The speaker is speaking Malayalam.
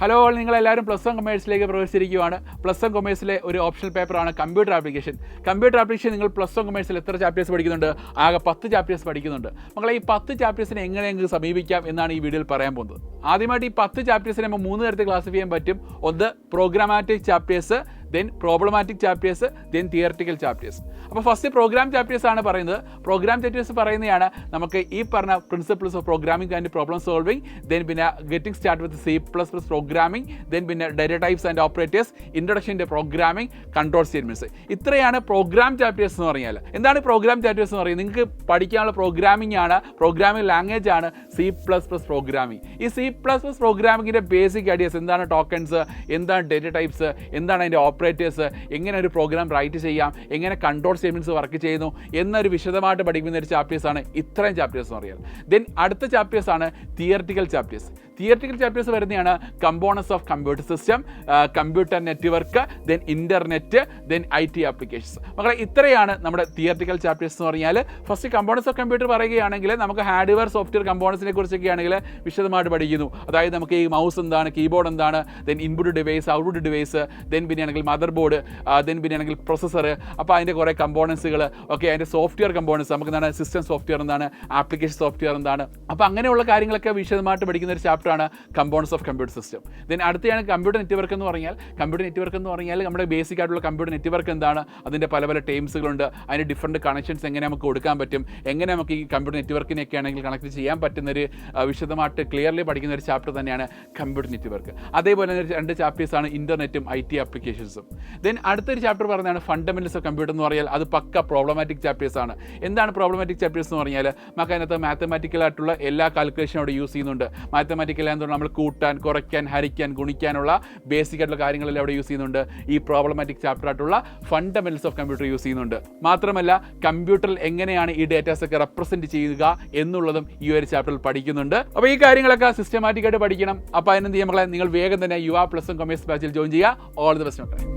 ഹലോ ഓൾ, നിങ്ങളെല്ലാവരും പ്ലസ് വൺ കൊമേഴ്സിലേക്ക് പ്രവേശിച്ചിരിക്കുകയാണ്. പ്ലസ് വൺ കൊമേഴ്സിലെ ഒരു ഓപ്ഷണൽ പേപ്പറാണ് കമ്പ്യൂട്ടർ ആപ്ലിക്കേഷൻ. കമ്പ്യൂട്ടർ ആപ്ലിക്കേഷൻ നിങ്ങൾ പ്ലസ് വൺ കൊമേഴ്സിൽ എത്ര ചാപ്റ്റേഴ്സ് പഠിക്കുന്നുണ്ട്? ആകെ 10 ചാപ്റ്റേഴ്സ് പഠിക്കുന്നുണ്ട്. മക്കളെ, ഈ 10 ചാപ്റ്റേഴ്സിനെ എങ്ങനെ നിങ്ങൾക്ക് സമീപിക്കാം എന്നാണ് ഈ വീഡിയോയിൽ പറയാൻ പോകുന്നത്. ആദ്യമായിട്ട് ഈ 10 ചാപ്റ്റേഴ്സിനെ നമ്മൾ 3 തരത്തിൽ ക്ലാസിഫൈ ചെയ്യാൻ പറ്റും. ഒന്ന് programmatic chapters, then problematic chapters, then theoretical chapters. അപ്പോൾ ഫസ്റ്റ് പ്രോഗ്രാം ചാപ്റ്റേഴ്സ് ആണ് പറയുന്നത്. പ്രോഗ്രാം ചാപ്റ്റേഴ്സ് പറയുന്നതാണ് നമുക്ക് ഈ പറഞ്ഞ principles of programming and problem solving, then പിന്നെ getting start with C++ programming, then പിന്നെ data types and operators, introduction to programming, control statements. ഇത്രയാണ് പ്രോഗ്രാം ചാപ്റ്റേഴ്സ് എന്ന് പറഞ്ഞാൽ. എന്താണ് പ്രോഗ്രാം ചാപ്റ്റേഴ്സ് എന്ന് പറയുന്നത്? നിങ്ങൾക്ക് പഠിക്കാനുള്ള പ്രോഗ്രാമിംഗ് ആണ്, പ്രോഗ്രാമിംഗ് ലാംഗ്വേജ് ആണ് C++ പ്രോഗ്രാമിംഗ്. ഈ C++ പ്രോഗ്രാമിങ്ങിന്റെ ബേസിക് ഐഡിയാസ് എന്താണ്, ടോക്കൺസ് എന്താണ്, ഡാറ്റ ടൈപ്സ് എന്താണ്, അതിൻ്റെ ഓപ്പറേറ്റേഴ്സ്, എങ്ങനെ ഒരു പ്രോഗ്രാം റൈറ്റ് ചെയ്യാം, എങ്ങനെ കൺട്രോൾ സ്റ്റേറ്റ്മെന്റ്സ് വർക്ക് ചെയ്യുന്നു എന്നൊരു വിശദമായിട്ട് പഠിക്കുന്ന ഒരു ചാപ്റ്റേഴ്സാണ് ഇത്രയും ചാപ്റ്റേഴ്സ് എന്ന് പറയുന്നത്. ദെൻ അടുത്ത ചാപ്റ്റേഴ്സാണ് തിയററ്റിക്കൽ ചാപ്റ്റേഴ്സ്. തിയററ്റിക്കൽ ചാപ്റ്റേഴ്സ് വരുന്നതാണ് components of computer system, computer network, then internet, then IT applications. മക്കളെ, ഇത്രയാണ് നമ്മുടെ തിയററ്റിക്കൽ ചാപ്റ്റേഴ്സ് എന്ന് പറഞ്ഞാൽ. ഫസ്റ്റ് കമ്പോണൻസ് ഓഫ് കമ്പ്യൂട്ടർ പറയുകയാണെങ്കിൽ നമുക്ക് ഹാർഡ്വെയർ സോഫ്റ്റ്വെയർ കമ്പോണൻസിനെ കുറിച്ചൊക്കെ ആണെങ്കിൽ വിശദമായിട്ട് പഠിക്കുന്നു. അതായത് നമുക്ക് ഈ മൗസ് എന്താണ്, കീബോർഡ് എന്താണ്, then input device, output device, then പിന്നെയാണെങ്കിൽ മദർ ബോർഡ്, ദെൻ പിന്നെയാണെങ്കിൽ പ്രൊസസ്സർ. അപ്പോൾ അതിൻ്റെ കുറേ കമ്പോണൻസുകൾ, ഓക്കെ, അതിൻ്റെ സോഫ്റ്റ്വെയർ കമ്പോണൻസ്, നമുക്ക് എന്താണ് സിസ്റ്റം സോഫ്റ്റ്വെയർ എന്താണ്, ആപ്ലിക്കേഷൻ സോഫ്റ്റ്വെയർ എന്താണ്. അപ്പോൾ അങ്ങനെയുള്ള കാര്യങ്ങളൊക്കെ വിശദമായിട്ട് പഠിക്കുന്ന ഒരു ചാപ്റ്ററാണ് components of computer system. Then അടുത്താണ് കമ്പ്യൂട്ടർ നെറ്റ്വർക്ക് എന്ന് പറഞ്ഞാൽ. കമ്പ്യൂട്ടർ നെറ്റ്വർക്ക് എന്ന് പറഞ്ഞാൽ നമ്മുടെ ബേസിക് ആയിട്ടുള്ള കമ്പ്യൂട്ടർ നെറ്റ്വർക്ക് എന്താണ്, അതിൻ്റെ പല പല ടേംസുകളുണ്ട്, അതിൻ്റെ ഡിഫറൻറ്റ് കണക്ഷൻസ് എങ്ങനെ നമുക്ക് കൊടുക്കാൻ പറ്റും, എങ്ങനെ നമുക്ക് ഈ കമ്പ്യൂട്ടർ നെറ്റ്വർക്കിനൊക്കെ ആണെങ്കിൽ കണക്ട് ചെയ്യാൻ പറ്റുന്നൊരു വിശദമായിട്ട് ക്ലിയർലി പഠിക്കുന്ന ഒരു ചാപ്റ്റർ തന്നെയാണ് കമ്പ്യൂട്ടർ നെറ്റ്വർക്ക്. അതേപോലെ 2 ചാപ്റ്റേഴ്സാണ് ഇൻ്റർനെറ്റും IT ആപ്ലിക്കേഷൻസും. ദെൻ അടുത്തൊരു ചാപ്റ്റർ പറയുന്നതാണ് ഫണ്ടമെന്റൽസ് ഓഫ് കമ്പ്യൂട്ടർ എന്ന് പറഞ്ഞാൽ. അത് പക്ക പ്രോബ്ലമാറ്റിക് ചാപ്റ്റേഴ്സ് ആണ്. എന്താണ് പ്രോബ്ലമാറ്റിക് ചാപ്റ്റേഴ്സ് എന്ന് പറഞ്ഞാൽ? നമുക്ക് അതിനകത്ത് മാത്തമാറ്റിക്കൽ ആയിട്ടുള്ള എല്ലാ കാൽക്കുലേഷനും അവിടെ യൂസ് ചെയ്യുന്നുണ്ട്. മാത്തമാറ്റിക്കൽ എന്തുകൊണ്ട് നമ്മൾ കൂട്ടാൻ, കുറയ്ക്കാൻ, ഹരിക്കാൻ, ഗുണിക്കാനുള്ള ബേസിക് ആയിട്ടുള്ള കാര്യങ്ങളെല്ലാം അവിടെ യൂസ് ചെയ്യുന്നുണ്ട്. ഈ പ്രോബ്ലമാറ്റിക് ചാപ്റ്റർ ആയിട്ടുള്ള ഫണ്ടമെന്റൽസ് ഓഫ് കമ്പ്യൂട്ടർ യൂസ് ചെയ്യുന്നുണ്ട്. മാത്രമല്ല കമ്പ്യൂട്ടറിൽ എങ്ങനെയാണ് ഈ ഡേറ്റാസ് ഒക്കെ റെപ്രസെന്റ് ചെയ്യുക എന്നുള്ളതും ഈ ഒരു ചാപ്റ്ററിൽ പഠിക്കുന്നുണ്ട്. അപ്പോൾ ഈ കാര്യങ്ങളൊക്കെ സിസ്റ്റമാറ്റിക് ആയിട്ട് പഠിക്കണം. അപ്പോൾ അതിനെന്ത് ചെയ്യുക മക്കളെ, നിങ്ങൾ വേഗം തന്നെ യുവ പ്ലസ് വൺ കൊമേഴ്സ് ബാച്ചിൽ ജോയിൻ ചെയ്യുക. ഓൾ ദി ബെസ്റ്റ് മക്കളെ.